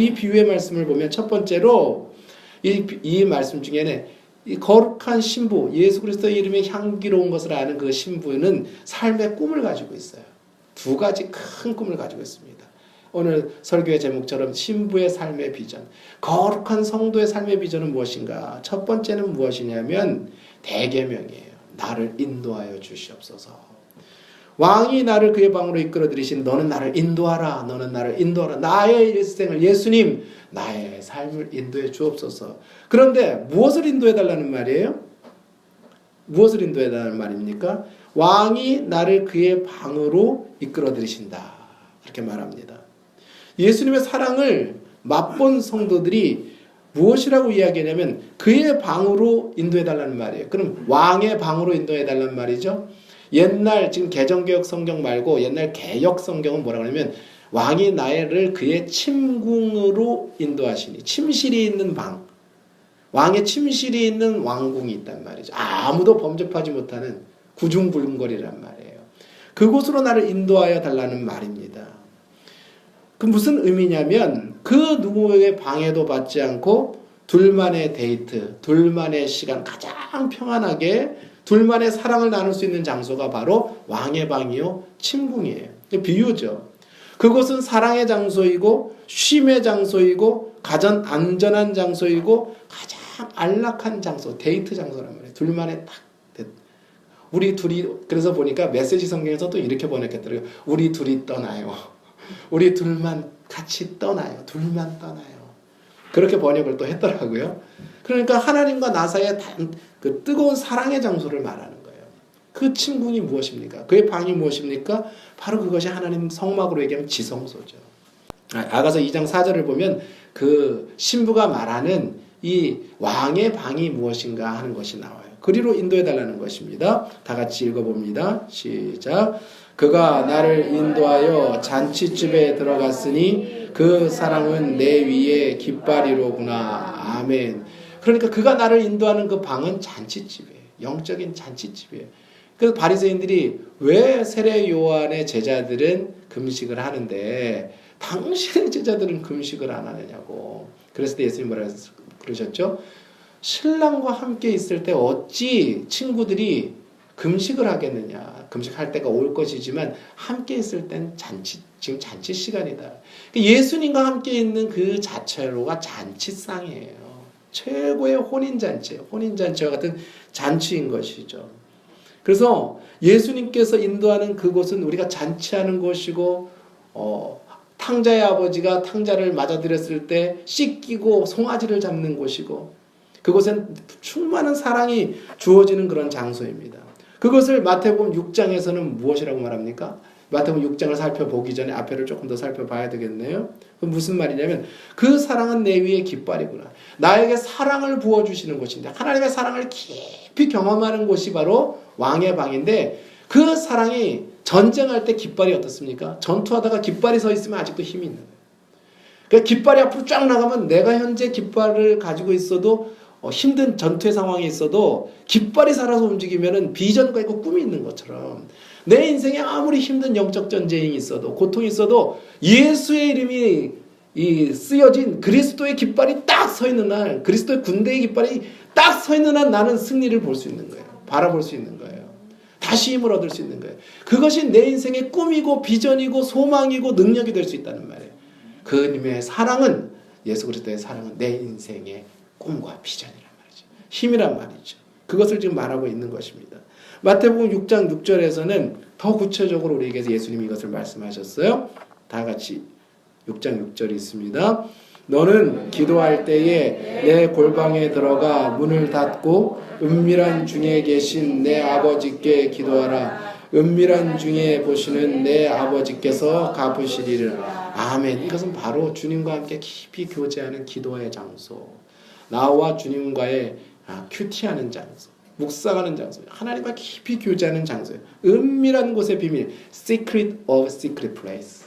이 비유의 말씀을 보면 첫 번째로 이 말씀 중에는 이 거룩한 신부, 예수 그리스도의 이름에 향기로운 것을 아는 그 신부는 삶의 꿈을 가지고 있어요. 두 가지 큰 꿈을 가지고 있습니다. 오늘 설교의 제목처럼 신부의 삶의 비전, 거룩한 성도의 삶의 비전은 무엇인가? 첫 번째는 무엇이냐면 대계명이에요. 나를 인도하여 주시옵소서. 왕이 나를 그의 방으로 이끌어 들이신 너는 나를 인도하라. 너는 나를 인도하라. 나의 일생을 예수님 나의 삶을 인도해 주옵소서. 그런데 무엇을 인도해 달라는 말이에요? 무엇을 인도해 달라는 말입니까? 왕이 나를 그의 방으로 이끌어 들이신다. 이렇게 말합니다. 예수님의 사랑을 맛본 성도들이 무엇이라고 이야기하냐면 그의 방으로 인도해 달라는 말이에요. 그럼 왕의 방으로 인도해 달라는 말이죠. 옛날 지금 개정개혁 성경 말고 옛날 개역 성경은 뭐라고 하냐면 왕이 나를 그의 침궁으로 인도하시니, 침실이 있는 방, 왕의 침실이 있는 왕궁이 있단 말이죠. 아무도 범접하지 못하는 구중불능거리란 말이에요. 그곳으로 나를 인도하여 달라는 말입니다. 그 무슨 의미냐면 그 누구의 방해도 받지 않고 둘만의 데이트, 둘만의 시간, 가장 평안하게 둘만의 사랑을 나눌 수 있는 장소가 바로 왕의 방이요 침궁이에요. 비유죠. 그곳은 사랑의 장소이고 쉼의 장소이고 가장 안전한 장소이고 가장 안락한 장소, 데이트 장소란 말이에요. 둘만의 딱 우리 둘이, 그래서 보니까 메시지 성경에서 또 이렇게 번역했더라고요. 우리 둘이 떠나요. 우리 둘만 같이 떠나요. 둘만 떠나요. 그렇게 번역을 또 했더라고요. 그러니까 하나님과 나 사이에 그 뜨거운 사랑의 장소를 말하는 거예요. 그 침궁이 무엇입니까? 그의 방이 무엇입니까? 바로 그것이 하나님 성막으로 얘기하면 지성소죠. 아가서 2장 4절을 보면 그 신부가 말하는 이 왕의 방이 무엇인가 하는 것이 나와요. 그리로 인도해달라는 것입니다. 다 같이 읽어봅니다. 시작. 그가 나를 인도하여 잔치집에 들어갔으니 그 사랑은 내 위에 깃발이로구나. 아멘. 그러니까 그가 나를 인도하는 그 방은 잔치집이에요. 영적인 잔치집이에요. 그래서 바리새인들이 왜 세례 요한의 제자들은 금식을 하는데 당신의 제자들은 금식을 안 하느냐고. 그랬을 때 예수님 뭐라고 그러셨죠? 신랑과 함께 있을 때 어찌 친구들이 금식을 하겠느냐. 금식할 때가 올 것이지만 함께 있을 땐 지금 잔치 시간이다. 예수님과 함께 있는 그 자체로가 잔치상이에요. 최고의 혼인잔치예요. 혼인잔치와 같은 잔치인 것이죠. 그래서 예수님께서 인도하는 그곳은 우리가 잔치하는 곳이고 탕자의 아버지가 탕자를 맞아들였을 때 씻기고 송아지를 잡는 곳이고 그곳엔 충만한 사랑이 주어지는 그런 장소입니다. 그것을 마태복음 6장에서는 무엇이라고 말합니까? 마태복음 6장을 살펴보기 전에 앞에를 조금 더 살펴봐야 되겠네요. 무슨 말이냐면 그 사랑은 내 위에 깃발이구나. 나에게 사랑을 부어주시는 곳인데 하나님의 사랑을 깊이 경험하는 곳이 바로 왕의 방인데 그 사랑이 전쟁할 때 깃발이 어떻습니까? 전투하다가 깃발이 서 있으면 아직도 힘이 있는 거예요. 그러니까 깃발이 앞으로 쫙 나가면 내가 현재 깃발을 가지고 있어도 힘든 전투의 상황이 있어도 깃발이 살아서 움직이면은 비전과 있고 꿈이 있는 것처럼 내 인생에 아무리 힘든 영적 전쟁이 있어도 고통이 있어도 예수의 이름이 쓰여진 그리스도의 깃발이 딱 서 있는 날, 그리스도의 군대의 깃발이 딱 서 있는 날 나는 승리를 볼 수 있는 거예요. 바라볼 수 있는 거예요. 다시 힘을 얻을 수 있는 거예요. 그것이 내 인생의 꿈이고 비전이고 소망이고 능력이 될 수 있다는 말이에요. 그님의 사랑은, 예수 그리스도의 사랑은 내 인생의 꿈과 비전이란 말이죠. 힘이란 말이죠. 그것을 지금 말하고 있는 것입니다. 마태복음 6장 6절에서는 더 구체적으로 우리에게 예수님이 이것을 말씀하셨어요. 다 같이 6장 6절이 있습니다. 너는 기도할 때에 내 골방에 들어가 문을 닫고 은밀한 중에 계신 내 아버지께 기도하라. 은밀한 중에 보시는 내 아버지께서 갚으시리라. 아멘. 이것은 바로 주님과 함께 깊이 교제하는 기도의 장소. 나와 주님과의 큐티하는 장소. 묵상하는 장소. 하나님과 깊이 교제하는 장소예요. 은밀한 곳의 비밀. Secret of secret place.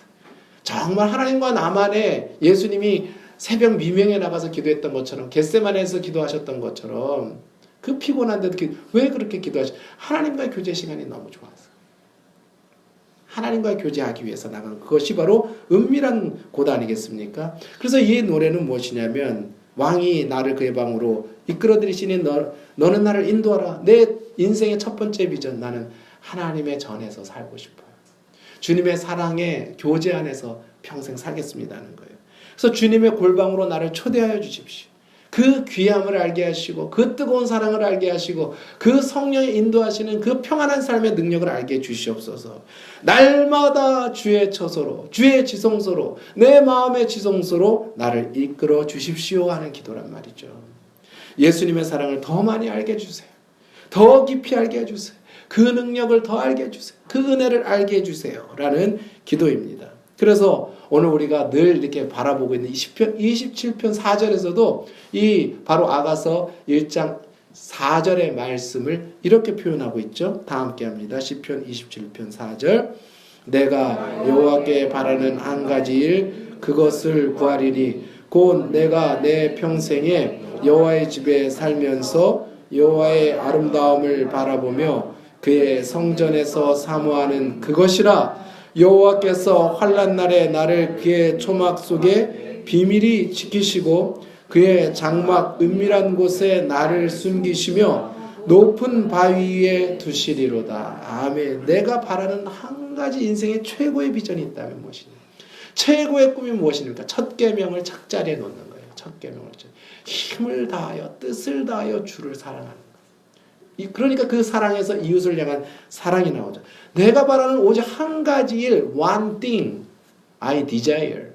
정말 하나님과 나만의 예수님이 새벽 미명에 나가서 기도했던 것처럼 겟세마네에서 기도하셨던 것처럼 그 피곤한데도 왜 그렇게 기도하셨어요? 하나님과의 교제 시간이 너무 좋아서. 하나님과 교제하기 위해서 나간 그것이 바로 은밀한 곳 아니겠습니까? 그래서 이 노래는 무엇이냐면 왕이 나를 그의 방으로 이끌어들이시니 너는 나를 인도하라. 내 인생의 첫 번째 비전, 나는 하나님의 전에서 살고 싶어요. 주님의 사랑의 교제 안에서 평생 살겠습니다는 거예요. 그래서 주님의 골방으로 나를 초대하여 주십시오. 그 귀함을 알게 하시고 그 뜨거운 사랑을 알게 하시고 그 성령의 인도하시는 그 평안한 삶의 능력을 알게 해주시옵소서. 날마다 주의 처소로, 주의 지성소로, 내 마음의 지성소로 나를 이끌어 주십시오 하는 기도란 말이죠. 예수님의 사랑을 더 많이 알게 해주세요. 더 깊이 알게 해주세요. 그 능력을 더 알게 해주세요. 그 은혜를 알게 해주세요 라는 기도입니다. 그래서 오늘 우리가 늘 이렇게 바라보고 있는 27편 4절에서도 이 바로 아가서 1장 4절의 말씀을 이렇게 표현하고 있죠. 다 함께 합니다. 시편 27편 4절. 내가 여호와께 바라는 한 가지 일 그것을 구하리니 곧 내가 내 평생에 여호와의 집에 살면서 여호와의 아름다움을 바라보며 그의 성전에서 사모하는 그것이라. 여호와께서 환난 날에 나를 그의 초막 속에 비밀히 지키시고 그의 장막 은밀한 곳에 나를 숨기시며 높은 바위 위에 두시리로다. 아멘. 내가 바라는 한 가지 인생의 최고의 비전이 있다면 무엇이냐? 최고의 꿈이 무엇입니까? 첫 계명을 착자리에 놓는 거예요. 첫 계명을 힘을 다하여 뜻을 다하여 주를 사랑하는 거예요. 그러니까 그 사랑에서 이웃을 향한 사랑이 나오죠. 내가 바라는 오직 한 가지 일, one thing I desire.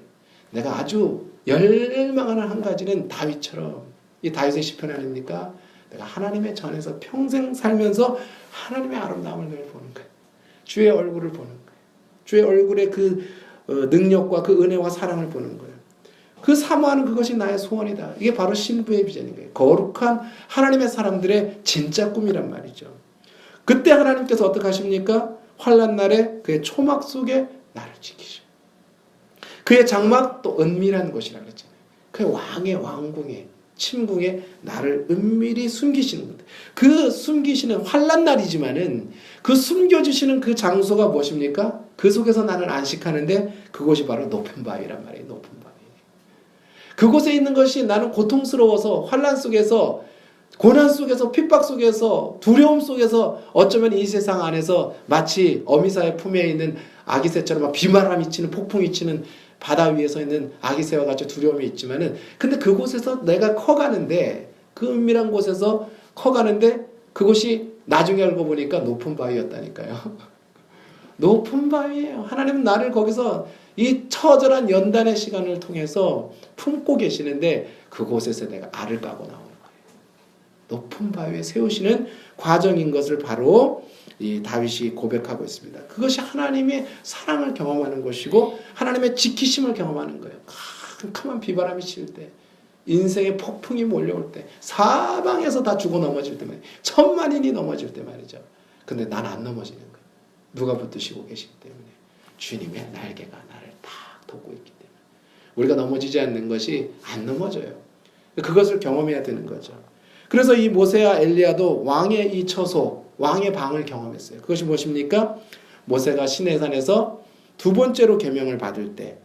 내가 아주 열망하는 한 가지는 다윗처럼, 이 다윗의 시편 아닙니까? 내가 하나님의 전에서 평생 살면서 하나님의 아름다움을 늘 보는 거예요. 주의 얼굴을 보는 거예요. 주의 얼굴의 그 능력과 그 은혜와 사랑을 보는 거예요. 그 사모하는 그것이 나의 소원이다. 이게 바로 신부의 비전인 거예요. 거룩한 하나님의 사람들의 진짜 꿈이란 말이죠. 그때 하나님께서 어떻게 하십니까? 환난 날에 그의 초막 속에 나를 지키셔. 그의 장막 또 은밀한 곳이라고 했잖아요. 그의 왕의 왕궁에 침궁에 나를 은밀히 숨기시는 건데 그 숨기시는 환난 날이지만은 그 숨겨주시는 그 장소가 무엇입니까? 그 속에서 나는 안식하는데 그곳이 바로 높은 바위란 말이에요. 높은 바위. 그곳에 있는 것이 나는 고통스러워서 환난 속에서 고난 속에서 핍박 속에서 두려움 속에서 어쩌면 이 세상 안에서 마치 어미사의 품에 있는 아기새처럼 비바람이 치는 폭풍이 치는 바다 위에 서 있는 아기새와 같이 두려움이 있지만은 근데 그곳에서 내가 커가는데 그 은밀한 곳에서 커가는데 그곳이 나중에 알고 보니까 높은 바위였다니까요. 높은 바위예요. 하나님은 나를 거기서 이 처절한 연단의 시간을 통해서 품고 계시는데 그곳에서 내가 알을 까고 나오는 거예요. 높은 바위에 세우시는 과정인 것을 바로 이 다윗이 고백하고 있습니다. 그것이 하나님의 사랑을 경험하는 것이고 하나님의 지키심을 경험하는 거예요. 캄캄한 비바람이 칠 때, 인생의 폭풍이 몰려올 때, 사방에서 다 죽어 넘어질 때 말이에요. 천만인이 넘어질 때 말이죠. 근데 난 안 넘어지는 거예요. 누가 붙드시고 계시기 때문에. 주님의 날개가 나를 딱 덮고 있기 때문에. 우리가 넘어지지 않는 것이 안 넘어져요. 그것을 경험해야 되는 거죠. 그래서 이 모세와 엘리야도 왕의 이 처소, 왕의 방을 경험했어요. 그것이 무엇입니까? 모세가 시내산에서 두 번째로 계명을 받을 때,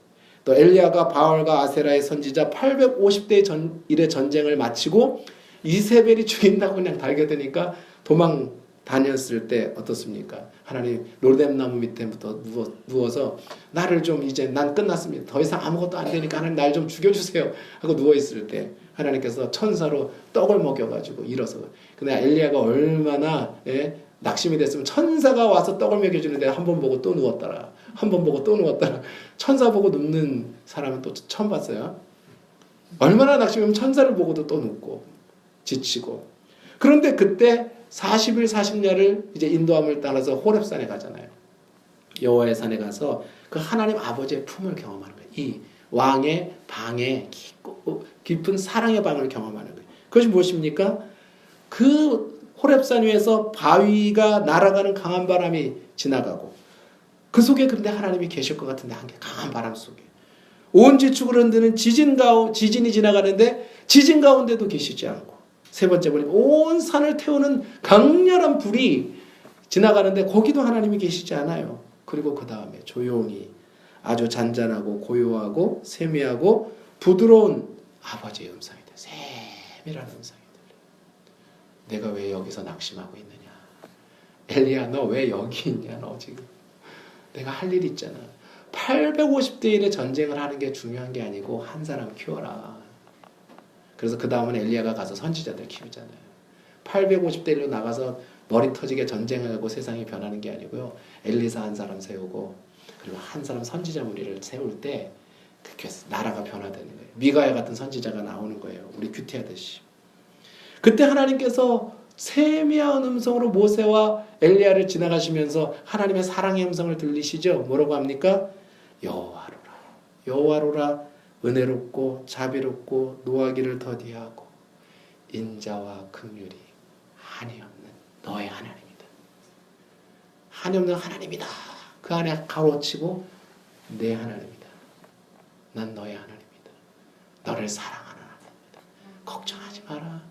또 엘리야가 바알과 아세라의 선지자 850대 일의 전쟁을 마치고 이세벨이 죽인다고 그냥 달겨드니까 도망 다녔을 때 어떻습니까? 하나님 로뎀나무 밑에부터 누워서 나를 좀 이제 난 끝났습니다. 더 이상 아무것도 안 되니까 하나님 날 좀 죽여주세요 하고 누워있을 때 하나님께서 천사로 떡을 먹여가지고 일어서. 근데 엘리야가 얼마나 낙심이 됐으면 천사가 와서 떡을 먹여주는데 한 번 보고 또 누웠더라. 한 번 보고 또 누웠더라. 천사 보고 눕는 사람은 또 처음 봤어요. 얼마나 낙심이면 천사를 보고도 또 눕고 지치고. 그런데 그때 40일 40야를 이제 인도함을 따라서 호렙산에 가잖아요. 여호와의 산에 가서 그 하나님 아버지의 품을 경험하는 거예요. 이 왕의 방에 깊은 사랑의 방을 경험하는 거예요. 그것이 무엇입니까? 그 호렙산 위에서 바위가 날아가는 강한 바람이 지나가고 그 속에 근데 하나님이 계실 것 같은데 한 개 강한 바람 속에 온 지축을 흔드는 지진이 지나가는데 지진 가운데도 계시지 않고 세 번째 보니까 온 산을 태우는 강렬한 불이 지나가는데 거기도 하나님이 계시지 않아요. 그리고 그 다음에 조용히 아주 잔잔하고 고요하고 세미하고 부드러운 아버지의 음성이 돼. 세밀한 음성이 들려. 내가 왜 여기서 낙심하고 있느냐. 엘리야 너 왜 여기 있냐. 너 지금 내가 할 일 있잖아. 850대 1의 전쟁을 하는 게 중요한 게 아니고 한 사람 키워라. 그래서 그 다음은 엘리야가 가서 선지자들 키우잖아요. 850대 1로 나가서 머리 터지게 전쟁하고 세상이 변하는 게 아니고요. 엘리사 한 사람 세우고 그리고 한 사람 선지자 무리를 세울 때 그렇게 나라가 변화되는 거예요. 미가야 같은 선지자가 나오는 거예요. 우리 큐티하듯이. 그때 하나님께서 세미한 음성으로 모세와 엘리야를 지나가시면서 하나님의 사랑의 음성을 들리시죠. 뭐라고 합니까? 여호와로라. 여호와로라 은혜롭고 자비롭고 노하기를 더디하고 인자와 긍휼이 한이 없는 너의 하나님이다. 한이 없는 하나님이다. 그 안에 가로치고 내 하나님이다. 난 너의 하나님이다. 너를 사랑하는 하나님이다. 걱정하지 마라.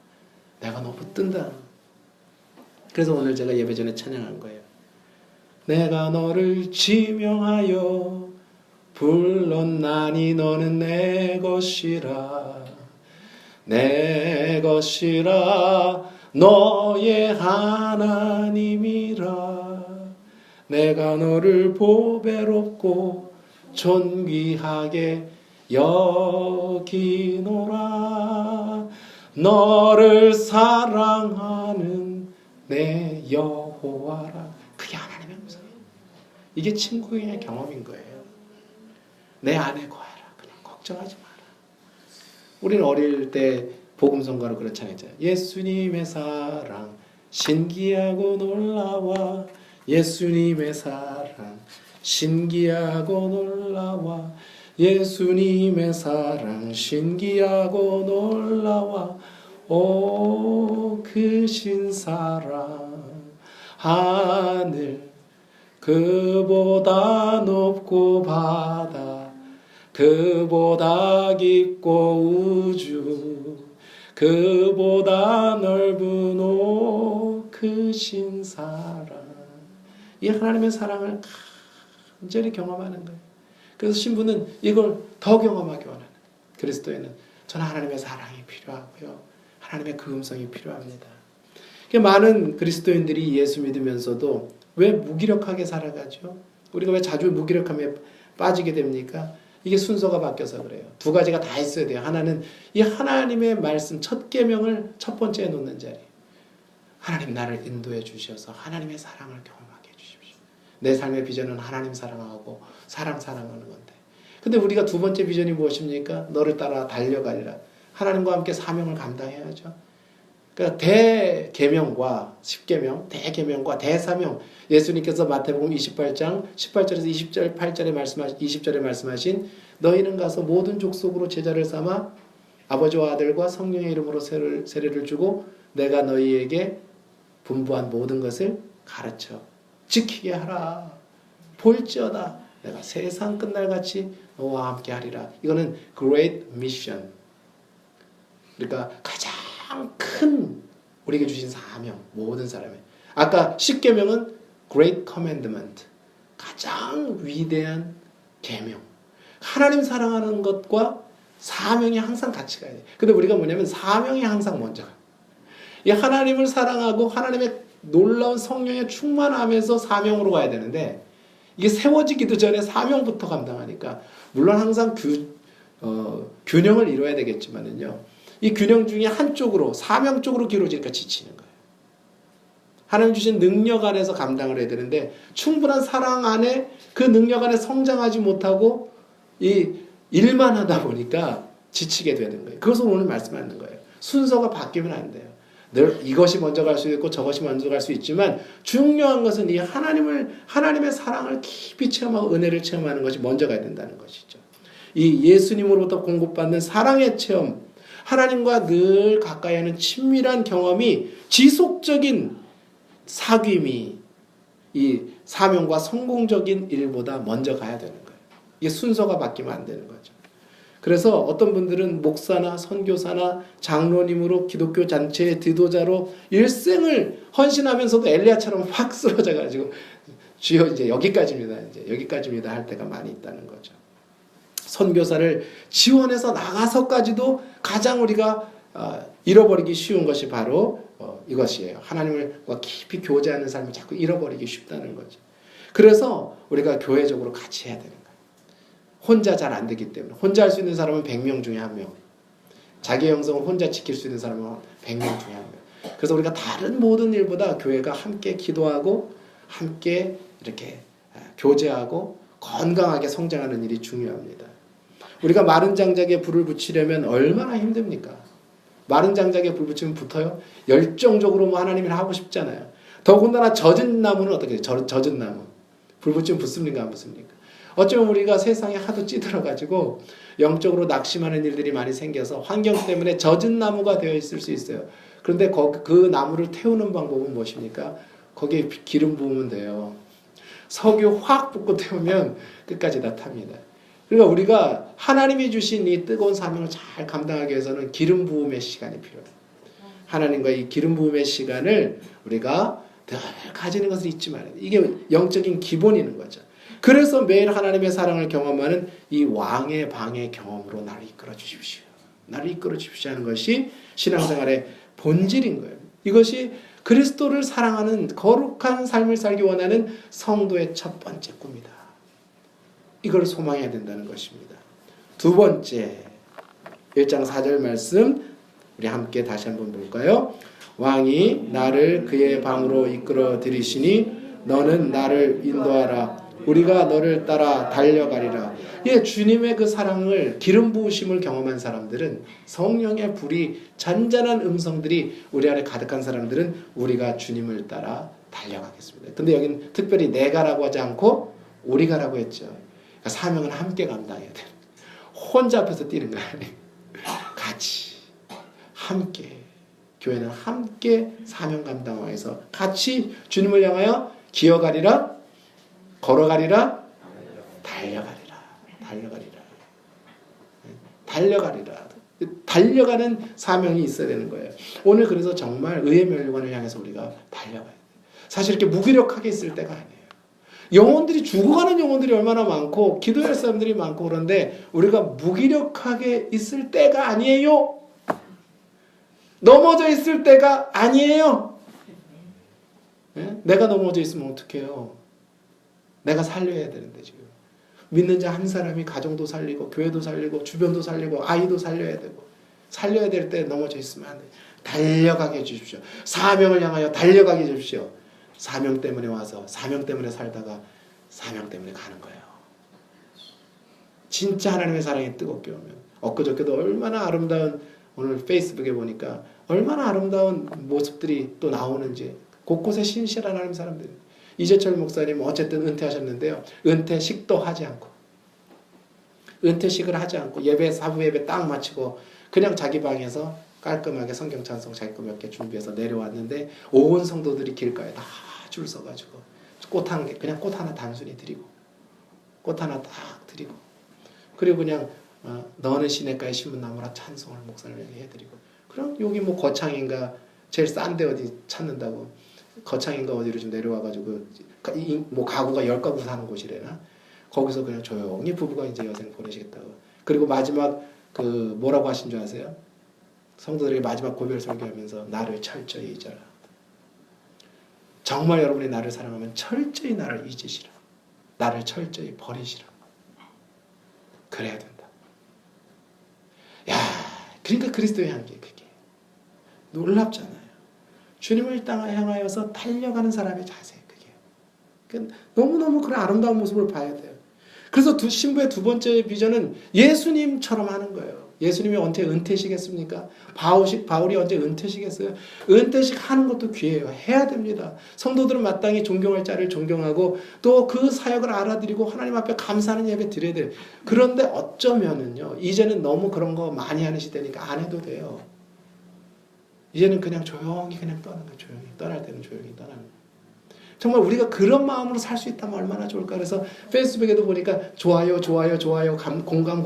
내가 너 붙든다. 그래서 오늘 제가 예배 전에 찬양한 거예요. 내가 너를 지명하여 불렀나니 너는 내 것이라. 내 것이라 너의 하나님이라. 내가 너를 보배롭고 존귀하게 여기노라. 너를 사랑하는 내 여호와라. 그게 하나님의 음성이에요. 이게 친구의 경험인 거예요. 내 안에 거하라. 그냥 걱정하지 마라. 우리는 어릴 때 복음성가로 그런 찬양했잖아요. 예수님의 사랑 신기하고 놀라워. 예수님의 사랑 신기하고 놀라워. 예수님의 사랑 신기하고 놀라워. 오 크신 사랑 하늘 그보다 높고 바다 그보다 깊고 우주 그보다 넓은 오 크신 사랑. 이 하나님의 사랑을 간절히 경험하는 거예요. 그래서 신부는 이걸 더 경험하기 원하는 거예요. 그리스도에는 저는 하나님의 사랑이 필요하고요. 하나님의 그 음성이 필요합니다. 많은 그리스도인들이 예수 믿으면서도 왜 무기력하게 살아가죠? 우리가 왜 자주 무기력함에 빠지게 됩니까? 이게 순서가 바뀌어서 그래요. 두 가지가 다 있어야 돼요. 하나는 이 하나님의 말씀 첫 계명을 첫 번째에 놓는 자리. 하나님 나를 인도해 주셔서 하나님의 사랑을 경험하게 해주십시오. 내 삶의 비전은 하나님 사랑하고 사람 사랑하는 건데. 근데 우리가 두 번째 비전이 무엇입니까? 너를 따라 달려가리라. 하나님과 함께 사명을 감당해야죠. 그러니까 대계명과 십계명, 대계명과 대사명. 예수님께서 마태복음 28장 18절에서 20절에 말씀하신 너희는 가서 모든 족속으로 제자를 삼아 아버지와 아들과 성령의 이름으로 세례를 주고 내가 너희에게 분부한 모든 것을 가르쳐 지키게 하라. 볼지어다 내가 세상 끝날같이 너와 함께 하리라. 이거는 Great Mission. 그러니까 가장 큰 우리에게 주신 사명, 모든 사람의. 아까 십계명은 Great Commandment, 가장 위대한 계명. 하나님 사랑하는 것과 사명이 항상 같이 가야 돼. 근데 우리가 뭐냐면 사명이 항상 먼저 가. 이 하나님을 사랑하고 하나님의 놀라운 성령에 충만하면서 사명으로 가야 되는데 이게 세워지기도 전에 사명부터 감당하니까 물론 항상 균형을 이루어야 되겠지만은요. 이 균형 중에 한쪽으로 사명 쪽으로 기울어지니까 지치는 거예요. 하나님 주신 능력 안에서 감당을 해야 되는데 충분한 사랑 안에 그 능력 안에 성장하지 못하고 이 일만 하다 보니까 지치게 되는 거예요. 그것을 오늘 말씀하는 거예요. 순서가 바뀌면 안 돼요. 늘 이것이 먼저 갈 수 있고 저것이 먼저 갈 수 있지만 중요한 것은 이 하나님의 사랑을 깊이 체험하고 은혜를 체험하는 것이 먼저 가야 된다는 것이죠. 이 예수님으로부터 공급받는 사랑의 체험, 하나님과 늘 가까이 하는 친밀한 경험이 지속적인 사귐이 이 사명과 성공적인 일보다 먼저 가야 되는 거예요. 이게 순서가 바뀌면 안 되는 거죠. 그래서 어떤 분들은 목사나 선교사나 장로님으로 기독교 단체의 지도자로 일생을 헌신하면서도 엘리야처럼 확 쓰러져가지고 주여 이제 여기까지입니다. 이제 여기까지입니다 할 때가 많이 있다는 거죠. 선교사를 지원해서 나가서까지도 가장 우리가 잃어버리기 쉬운 것이 바로 이것이에요. 하나님과 깊이 교제하는 삶을 자꾸 잃어버리기 쉽다는 거죠. 그래서 우리가 교회적으로 같이 해야 되는 거예요. 혼자 잘 안 되기 때문에. 혼자 할 수 있는 사람은 100명 중에 1명. 자기 영성을 혼자 지킬 수 있는 사람은 100명 중에 1명. 그래서 우리가 다른 모든 일보다 교회가 함께 기도하고 함께 이렇게 교제하고 건강하게 성장하는 일이 중요합니다. 우리가 마른 장작에 불을 붙이려면 얼마나 힘듭니까? 마른 장작에 불 붙이면 붙어요? 열정적으로 뭐 하나님 일 하고 싶잖아요. 더군다나 젖은 나무는 어떻게 돼요? 젖은 나무. 불 붙이면 붙습니까? 안 붙습니까? 어쩌면 우리가 세상에 하도 찌들어가지고 영적으로 낙심하는 일들이 많이 생겨서 환경 때문에 젖은 나무가 되어 있을 수 있어요. 그런데 그 나무를 태우는 방법은 무엇입니까? 거기에 기름 부으면 돼요. 석유 확 붓고 태우면 끝까지 다 탑니다. 그러니까 우리가 하나님이 주신 이 뜨거운 사명을 잘 감당하기 위해서는 기름 부음의 시간이 필요해요. 하나님과 이 기름 부음의 시간을 우리가 늘 가지는 것을 잊지 말아야 돼요. 이게 영적인 기본이는 거죠. 그래서 매일 하나님의 사랑을 경험하는 이 왕의 방의 경험으로 나를 이끌어 주십시오. 나를 이끌어 주십시오 하는 것이 신앙생활의 본질인 거예요. 이것이 그리스도를 사랑하는 거룩한 삶을 살기 원하는 성도의 첫 번째 꿈이다. 이걸 소망해야 된다는 것입니다. 두 번째 1장 4절 말씀 우리 함께 다시 한번 볼까요? 왕이 나를 그의 방으로 이끌어 들이시니 너는 나를 인도하라. 우리가 너를 따라 달려가리라. 예, 주님의 그 사랑을 기름 부으심을 경험한 사람들은 성령의 불이 잔잔한 음성들이 우리 안에 가득한 사람들은 우리가 주님을 따라 달려가겠습니다. 근데 여기는 특별히 내가라고 하지 않고 우리가라고 했죠. 그러니까 사명은 함께 감당해야 돼요. 혼자 앞에서 뛰는 거 아니에요. 같이 함께 교회는 함께 사명 감당해서 같이 주님을 향하여 기어가리라, 걸어가리라, 달려가리라. 달려가는 사명이 있어야 되는 거예요. 오늘 그래서 정말 의의 멸관을 향해서 우리가 달려가야 돼요. 사실 이렇게 무기력하게 있을 때가 아니에요. 영혼들이 죽어가는 영혼들이 얼마나 많고 기도할 사람들이 많고 그런데 우리가 무기력하게 있을 때가 아니에요. 넘어져 있을 때가 아니에요. 네? 내가 넘어져 있으면 어떡해요? 내가 살려야 되는데 지금. 믿는 자 한 사람이 가정도 살리고 교회도 살리고 주변도 살리고 아이도 살려야 되고 살려야 될 때 넘어져 있으면 안 돼요. 달려가게 해주십시오. 사명을 향하여 달려가게 해주십시오. 사명 때문에 와서 사명 때문에 살다가 사명 때문에 가는 거예요. 진짜 하나님의 사랑이 뜨겁게 오면 엊그저께도 얼마나 아름다운 오늘 페이스북에 보니까 얼마나 아름다운 모습들이 또 나오는지 곳곳에 신실한 하나님 사람들. 이재철 목사님 어쨌든 은퇴하셨는데요. 은퇴식도 하지 않고 은퇴식을 하지 않고 예배 사부 예배 딱 마치고 그냥 자기 방에서 깔끔하게 성경 찬송 자기 거 몇 개 준비해서 내려왔는데 온 성도들이 길가에 다 줄 서가지고 꽃 한 개 그냥 꽃 하나 단순히 드리고 꽃 하나 딱 드리고 그리고 그냥 너는 시냇가에 심은 나무라 찬송을 목사님에게 해드리고 그럼 여기 뭐 거창인가 제일 싼데 어디 찾는다고 거창인가 어디로 좀 내려와가지고 뭐 가구가 10가구 사는 곳이래나 거기서 그냥 조용히 부부가 이제 여생 보내시겠다고 그리고 마지막 그 뭐라고 하신 줄 아세요? 성도들에게 마지막 고별 설교하면서 나를 철저히 잊어라. 정말 여러분이 나를 사랑하면 철저히 나를 잊으시라. 나를 철저히 버리시라. 그래야 된다. 야, 그러니까 그리스도의 향기 그게 놀랍잖아요. 주님을 향하여서 달려가는 사람의 자세 그게. 그러니까 너무너무 그런 아름다운 모습을 봐야 돼요. 그래서 신부의 두 번째 비전은 예수님처럼 하는 거예요. 예수님이 언제 은퇴식 했습니까? 바울이 언제 은퇴식 했어요? 은퇴식 하는 것도 귀해요. 해야 됩니다. 성도들은 마땅히 존경할 자를 존경하고 또 그 사역을 알아들이고 하나님 앞에 감사하는 예배 드려야 돼요. 그런데 어쩌면은요. 이제는 너무 그런 거 많이 하는 시대니까 안 해도 돼요. 이제는 그냥 조용히 그냥 떠나는 거예요. 조용히. 떠날 때는 조용히 떠나는 거예요. 정말 우리가 그런 마음으로 살 수 있다면 얼마나 좋을까. 그래서 페이스북에도 보니까 좋아요 공감.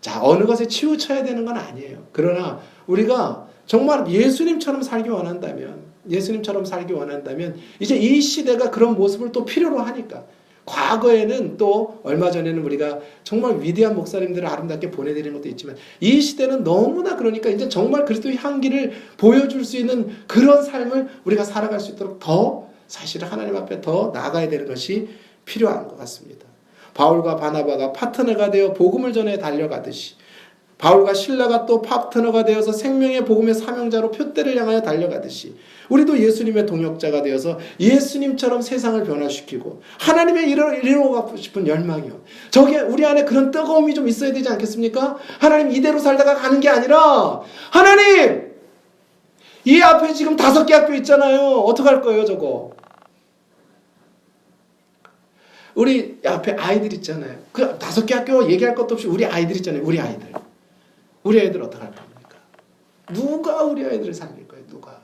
자, 어느 것에 치우쳐야 되는 건 아니에요. 그러나 우리가 정말 예수님처럼 살기 원한다면 예수님처럼 살기 원한다면 이제 이 시대가 그런 모습을 또 필요로 하니까 과거에는 또 얼마 전에는 우리가 정말 위대한 목사님들을 아름답게 보내드리는 것도 있지만 이 시대는 너무나 그러니까 이제 정말 그리스도의 향기를 보여줄 수 있는 그런 삶을 우리가 살아갈 수 있도록 더 사실 하나님 앞에 더 나아가야 되는 것이 필요한 것 같습니다. 바울과 바나바가 파트너가 되어 복음을 전해 달려가듯이 바울과 실라가 또 파트너가 되어서 생명의 복음의 사명자로 표대를 향하여 달려가듯이 우리도 예수님의 동역자가 되어서 예수님처럼 세상을 변화시키고 하나님의 이루어가고 싶은 열망이요. 저게 우리 안에 그런 뜨거움이 좀 있어야 되지 않겠습니까? 하나님 이대로 살다가 가는 게 아니라 하나님 이 앞에 지금 5개 학교 있잖아요. 어떡할 거예요 저거? 우리 앞에 아이들 있잖아요. 그 5개 학교 얘기할 것도 없이 우리 아이들 있잖아요. 우리 아이들 어떡할 겁니까? 누가 우리 아이들을 살릴 거예요? 누가?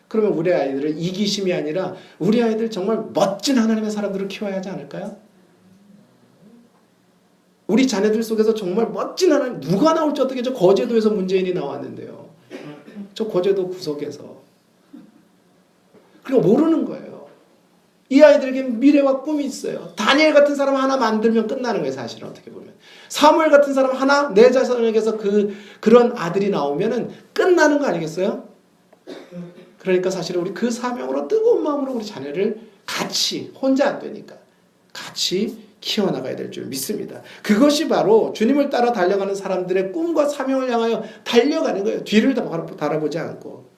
그러면 우리 아이들을 이기심이 아니라 우리 아이들 정말 멋진 하나님의 사람들을 키워야 하지 않을까요? 우리 자녀들 속에서 정말 멋진 하나님 누가 나올지 어떻게 저 거제도에서 문재인이 나왔는데요. 저 거제도 구석에서. 그리고 모르는 거예요. 이 아이들에게 미래와 꿈이 있어요. 다니엘 같은 사람 하나 만들면 끝나는 거예요. 사실은 어떻게 보면. 사무엘 같은 사람 하나 내 자손에게서 그런 아들이 나오면은 끝나는 거 아니겠어요? 그러니까 사실은 우리 그 사명으로 뜨거운 마음으로 우리 자녀를 같이 혼자 안 되니까 같이 키워나가야 될 줄 믿습니다. 그것이 바로 주님을 따라 달려가는 사람들의 꿈과 사명을 향하여 달려가는 거예요. 뒤를 바라보지 않고.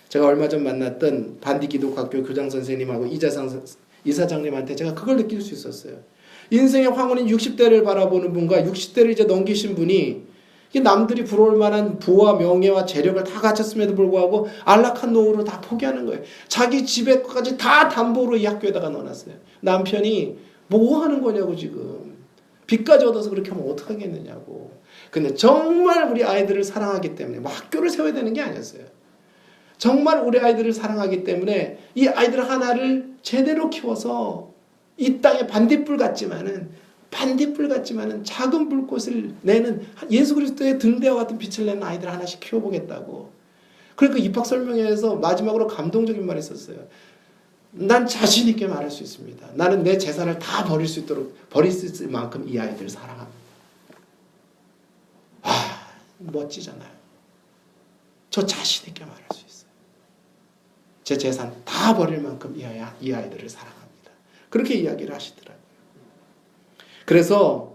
제가 얼마 전 만났던 반디기독학교 교장 선생님하고 이사장님한테 제가 그걸 느낄 수 있었어요. 인생의 황혼인 60대를 바라보는 분과 60대를 이제 넘기신 분이 남들이 부러울 만한 부와 명예와 재력을 다 갖췄음에도 불구하고 안락한 노후를 다 포기하는 거예요. 자기 집에까지 다 담보로 이 학교에다가 넣어놨어요. 남편이 뭐 하는 거냐고 지금. 빚까지 얻어서 그렇게 하면 어떡하겠느냐고. 근데 정말 우리 아이들을 사랑하기 때문에 뭐 학교를 세워야 되는 게 아니었어요. 정말 우리 아이들을 사랑하기 때문에 이 아이들 하나를 제대로 키워서 이 땅에 반딧불 같지만은 작은 불꽃을 내는 예수 그리스도의 등대와 같은 빛을 내는 아이들 하나씩 키워보겠다고. 그러니까 입학 설명회에서 마지막으로 감동적인 말이 있었어요. 난 자신 있게 말할 수 있습니다. 나는 내 재산을 다 버릴 수 있을 만큼 이 아이들을 사랑합니다. 멋지잖아요. 저 자신 있게 말할 수 있어요. 제 재산 다 버릴 만큼 이 아이들을 사랑합니다. 그렇게 이야기를 하시더라고요. 그래서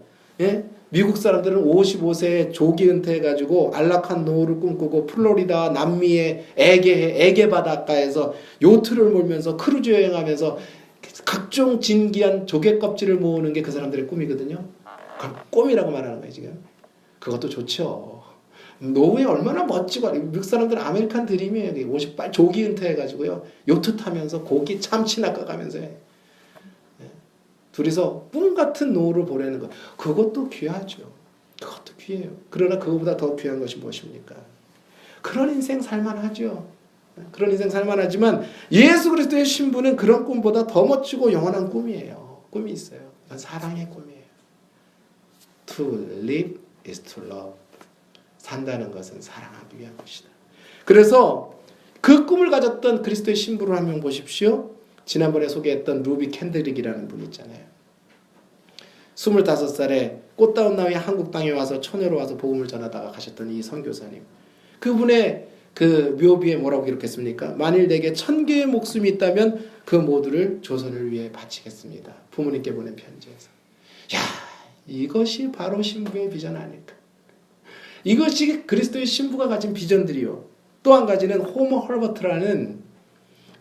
미국 사람들은 55세에 조기 은퇴해가지고 안락한 노후를 꿈꾸고 플로리다 남미의 에게 바닷가에서 요트를 몰면서 크루즈 여행하면서 각종 진기한 조개 껍질을 모으는 게 그 사람들의 꿈이거든요. 그걸 꿈이라고 말하는 거예요 지금. 그것도 좋죠. 노후에 얼마나 멋지고 미국 사람들은 아메리칸 드림이에요. 58 조기 은퇴해가지고요 요트 타면서 고기 참치 낚아가면서 둘이서 꿈 같은 노후를 보내는 것. 그것도 귀하죠. 그것도 귀해요. 그러나 그거보다 더 귀한 것이 무엇입니까? 그런 인생 살만하죠. 그런 인생 살만하지만 예수 그리스도의 신부는 그런 꿈보다 더 멋지고 영원한 꿈이에요. 꿈이 있어요. 그건 사랑의 꿈이에요. To live is to love. 산다는 것은 사랑하기 위한 것이다. 그래서 그 꿈을 가졌던 그리스도의 신부를 한 명 보십시오. 지난번에 소개했던 루비 캔드릭이라는 분 있잖아요. 25살에 꽃다운 나무의 한국 땅에 와서 처녀로 와서 복음을 전하다가 가셨던 이 선교사님. 그분의 그 묘비에 뭐라고 기록했습니까? 만일 내게 1000개의 목숨이 있다면 그 모두를 조선을 위해 바치겠습니다. 부모님께 보낸 편지에서. 야, 이것이 바로 신부의 비전 아닐까? 이것이 그리스도의 신부가 가진 비전들이요. 또 한 가지는 호머 헐버트라는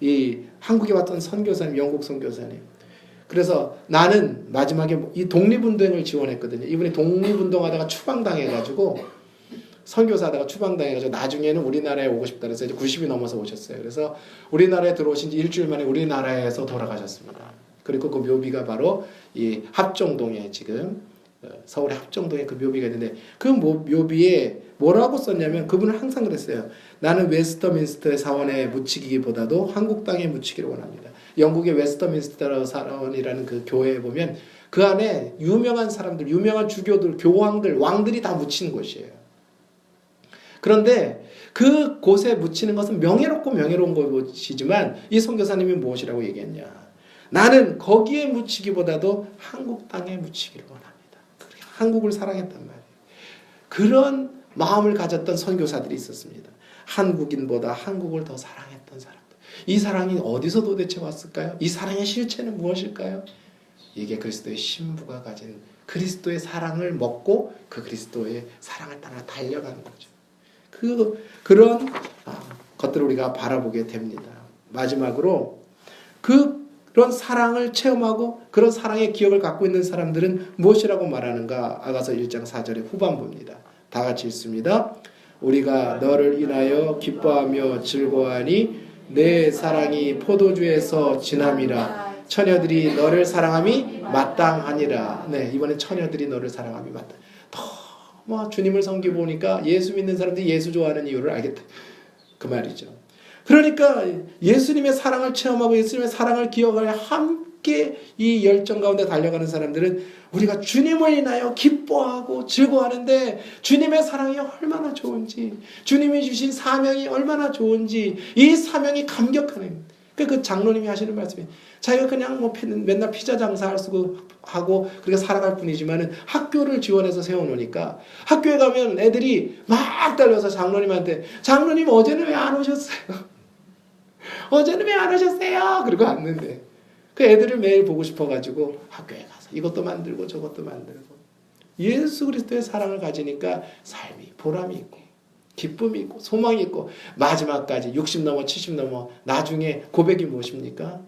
이 한국에 왔던 선교사님, 영국 선교사님. 그래서 나는 마지막에 이 독립운동을 지원했거든요. 이분이 독립운동하다가 추방당해가지고 선교사하다가 추방당해가지고 나중에는 우리나라에 오고 싶다 그래서 이제 90이 넘어서 오셨어요. 그래서 우리나라에 들어오신 지 일주일 만에 우리나라에서 돌아가셨습니다. 그리고 그 묘비가 바로 이 합정동에 지금 서울의 합정동에 그 묘비가 있는데 그 묘비에 뭐라고 썼냐면 그분은 항상 그랬어요. 나는 웨스터민스터 사원에 묻히기보다도 한국 땅에 묻히기를 원합니다. 영국의 웨스터민스터 사원이라는 그 교회에 보면 그 안에 유명한 사람들, 유명한 주교들, 교황들, 왕들이 다 묻힌 곳이에요. 그런데 그 곳에 묻히는 것은 명예롭고 명예로운 것이지만 이 선교사님이 무엇이라고 얘기했냐. 나는 거기에 묻히기보다도 한국 땅에 묻히기를 원합니다. 한국을 사랑했단 말이에요. 그런 마음을 가졌던 선교사들이 있었습니다. 한국인보다 한국을 더 사랑했던 사람들. 이 사랑이 어디서 도대체 왔을까요? 이 사랑의 실체는 무엇일까요? 이게 그리스도의 신부가 가진 그리스도의 사랑을 먹고 그 그리스도의 사랑을 따라 달려가는 거죠. 그런 것들을 우리가 바라보게 됩니다. 마지막으로 그런 사랑을 체험하고 그런 사랑의 기억을 갖고 있는 사람들은 무엇이라고 말하는가? 아가서 1장 4절의 후반부입니다. 다 같이 읽습니다. 우리가 너를 인하여 기뻐하며 즐거워하니 내 사랑이 포도주에서 진함이라. 처녀들이 너를 사랑함이 마땅하니라. 네, 이번엔 처녀들이 너를 사랑함이 마땅. 뭐 주님을 섬기고 보니까 예수 믿는 사람들이 예수 좋아하는 이유를 알겠다. 그 말이죠. 그러니까 예수님의 사랑을 체험하고 예수님의 사랑을 기억하여 함께 이 열정 가운데 달려가는 사람들은 우리가 주님을 인하여 기뻐하고 즐거워하는데 주님의 사랑이 얼마나 좋은지, 주님이 주신 사명이 얼마나 좋은지, 이 사명이 감격하는. 그 장로님이 하시는 말씀이 자기가 그냥 뭐 맨날 피자 장사할 수고 하고 그렇게 살아갈 뿐이지만은 학교를 지원해서 세워놓으니까 학교에 가면 애들이 막 달려서 장로님한테 장로님 어제는 왜 안 오셨어요? 어제는 왜 안 오셨어요? 그러고 왔는데 그 애들을 매일 보고 싶어가지고 학교에 가서 이것도 만들고 저것도 만들고 예수 그리스도의 사랑을 가지니까 삶이 보람이 있고 기쁨이 있고 소망이 있고 마지막까지 60 넘어 70 넘어 나중에 고백이 무엇입니까?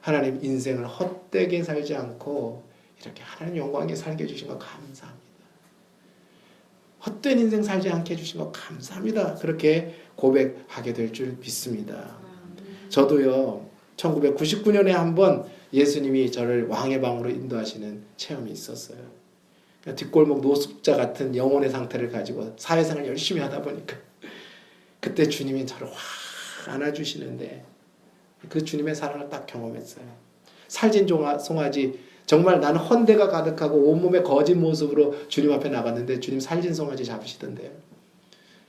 하나님 인생을 헛되게 살지 않고 이렇게 하나님 영광에 살게 해주신 거 감사합니다. 헛된 인생 살지 않게 해주신 거 감사합니다. 그렇게 고백하게 될 줄 믿습니다. 저도요 1999년에 한번 예수님이 저를 왕의 방으로 인도하시는 체험이 있었어요. 뒷골목 노숙자 같은 영혼의 상태를 가지고 사회생활 열심히 하다 보니까 그때 주님이 저를 확 안아주시는데 그 주님의 사랑을 딱 경험했어요. 살진 송아지 정말 나는 헌대가 가득하고 온몸에 거진 모습으로 주님 앞에 나갔는데 주님 살진 송아지 잡으시던데요.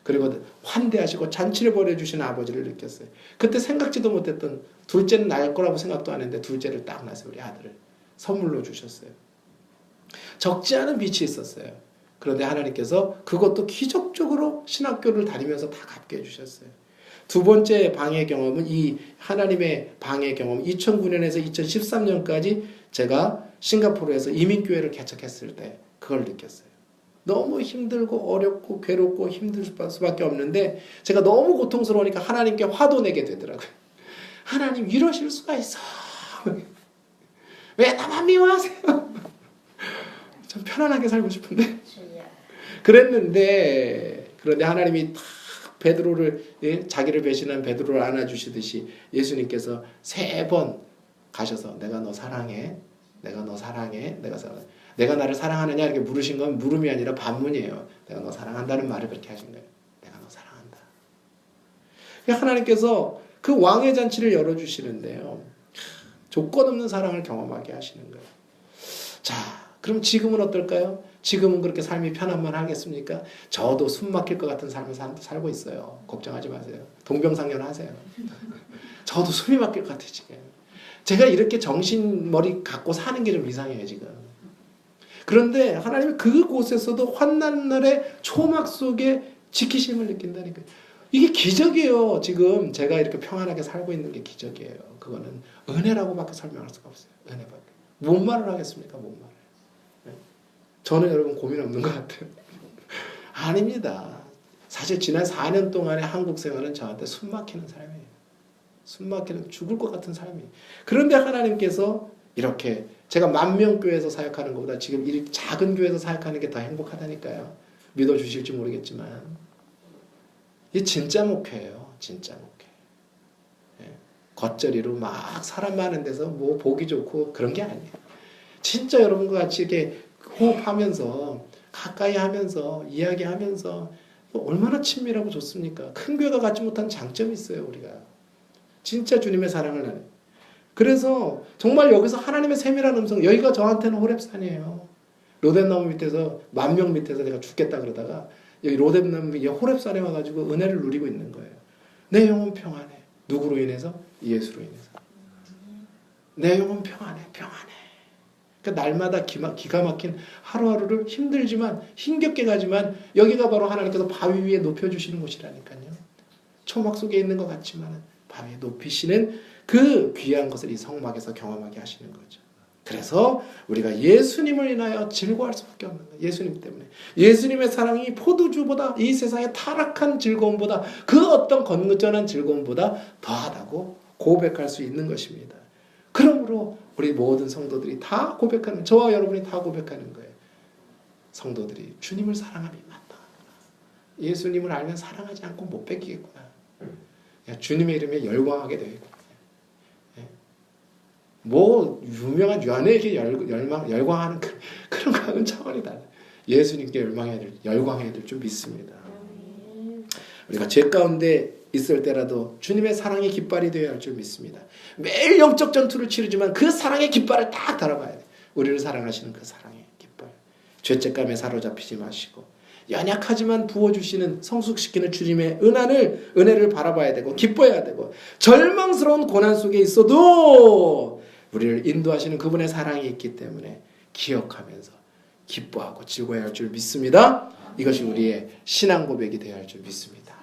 그리고 환대하시고 잔치를 벌여주시는 아버지를 느꼈어요. 그때 생각지도 못했던 둘째는 날 거라고 생각도 안 했는데 둘째를 딱 낳아서 우리 아들을 선물로 주셨어요. 적지 않은 빛이 있었어요. 그런데 하나님께서 그것도 기적적으로 신학교를 다니면서 다 갚게 해주셨어요. 두 번째 방해 경험은 이 하나님의 방해 경험 2009년에서 2013년까지 제가 싱가포르에서 이민교회를 개척했을 때 그걸 느꼈어요. 너무 힘들고 어렵고 괴롭고 힘들 수밖에 없는데 제가 너무 고통스러우니까 하나님께 화도 내게 되더라고요. 하나님 이러실 수가 있어. 왜 나만 미워하세요? 좀 편안하게 살고 싶은데 그랬는데 그런데 하나님이 딱 베드로를 자기를 배신한 베드로를 안아주시듯이 예수님께서 3번 가셔서 내가 너 사랑해 내가 너 사랑해 내가 나를 사랑하느냐 이렇게 물으신 건 물음이 아니라 반문이에요. 내가 너 사랑한다는 말을 그렇게 하신 거예요. 내가 너 사랑한다. 하나님께서 그 왕의 잔치를 열어주시는데요. 조건 없는 사랑을 경험하게 하시는 거예요. 자, 그럼 지금은 어떨까요? 지금은 그렇게 삶이 편한만 하겠습니까? 저도 숨 막힐 것 같은 삶을 살고 있어요. 걱정하지 마세요. 동병상련 하세요. 저도 숨이 막힐 것 같아요, 지금. 제가 이렇게 정신머리 갖고 사는 게 좀 이상해요, 지금. 그런데 하나님은 그곳에서도 환난날의 초막 속에 지키심을 느낀다니까요. 이게 기적이에요. 지금 제가 이렇게 평안하게 살고 있는 게 기적이에요. 그거는 은혜라고밖에 설명할 수가 없어요. 은혜밖에. 뭔 말을 하겠습니까? 뭔 말을. 네. 저는 여러분 고민 없는 것 같아요. 아닙니다. 사실 지난 4년 동안의 한국 생활은 저한테 숨 막히는 삶이에요. 숨 막히는 죽을 것 같은 삶이에요. 그런데 하나님께서 이렇게 제가 10,000명 교회에서 사역하는 것보다 지금 이 작은 교회에서 사역하는 게 더 행복하다니까요. 믿어주실지 모르겠지만 이게 진짜 목회예요. 진짜 목회. 예. 겉절이로 막 사람 많은 데서 뭐 보기 좋고 그런 게 아니에요. 진짜 여러분과 같이 이렇게 호흡하면서 가까이 하면서 이야기하면서 얼마나 친밀하고 좋습니까? 큰 교회가 갖지 못한 장점이 있어요. 우리가. 진짜 주님의 사랑을 나는. 그래서 정말 여기서 하나님의 세밀한 음성, 여기가 저한테는 호렙산이에요. 로덴나무 밑에서 10,000명 밑에서 내가 죽겠다 그러다가 여기 로뎀나무 호렙산에 와가지고 은혜를 누리고 있는 거예요. 내 영혼 평안해. 누구로 인해서? 예수로 인해서. 내 영혼 평안해. 그러니까 날마다 기가 막힌 하루하루를 힘들지만 힘겹게 가지만 여기가 바로 하나님께서 바위 위에 높여주시는 곳이라니까요. 초막 속에 있는 것 같지만 바위에 높이시는 그 귀한 것을 이 성막에서 경험하게 하시는 거죠. 그래서 우리가 예수님을 인하여 즐거워할 수밖에 없는 거예요. 예수님 때문에. 예수님의 사랑이 포도주보다 이 세상의 타락한 즐거움보다 그 어떤 건전한 즐거움보다 더하다고 고백할 수 있는 것입니다. 그러므로 우리 모든 성도들이 다 고백하는, 저와 여러분이 다 고백하는 거예요. 성도들이 주님을 사랑함이 마땅하구나. 예수님을 알면 사랑하지 않고 못 뺏기겠구나. 주님의 이름에 열광하게 되겠구나. 뭐 유명한 연예계 열광하는 그런 거하고는 차원이 달라요. 예수님께 열광해야 될 줄 믿습니다. 우리가 죄 가운데 있을 때라도 주님의 사랑의 깃발이 되어야 할 줄 믿습니다. 매일 영적 전투를 치르지만 그 사랑의 깃발을 딱 달아봐야 돼. 우리를 사랑하시는 그 사랑의 깃발. 죄책감에 사로잡히지 마시고 연약하지만 부어주시는 성숙시키는 주님의 은혜를 바라봐야 되고 기뻐해야 되고 절망스러운 고난 속에 있어도 우리를 인도하시는 그분의 사랑이 있기 때문에 기억하면서 기뻐하고 즐거워해야 할 줄 믿습니다. 이것이 우리의 신앙 고백이 되어야 할 줄 믿습니다.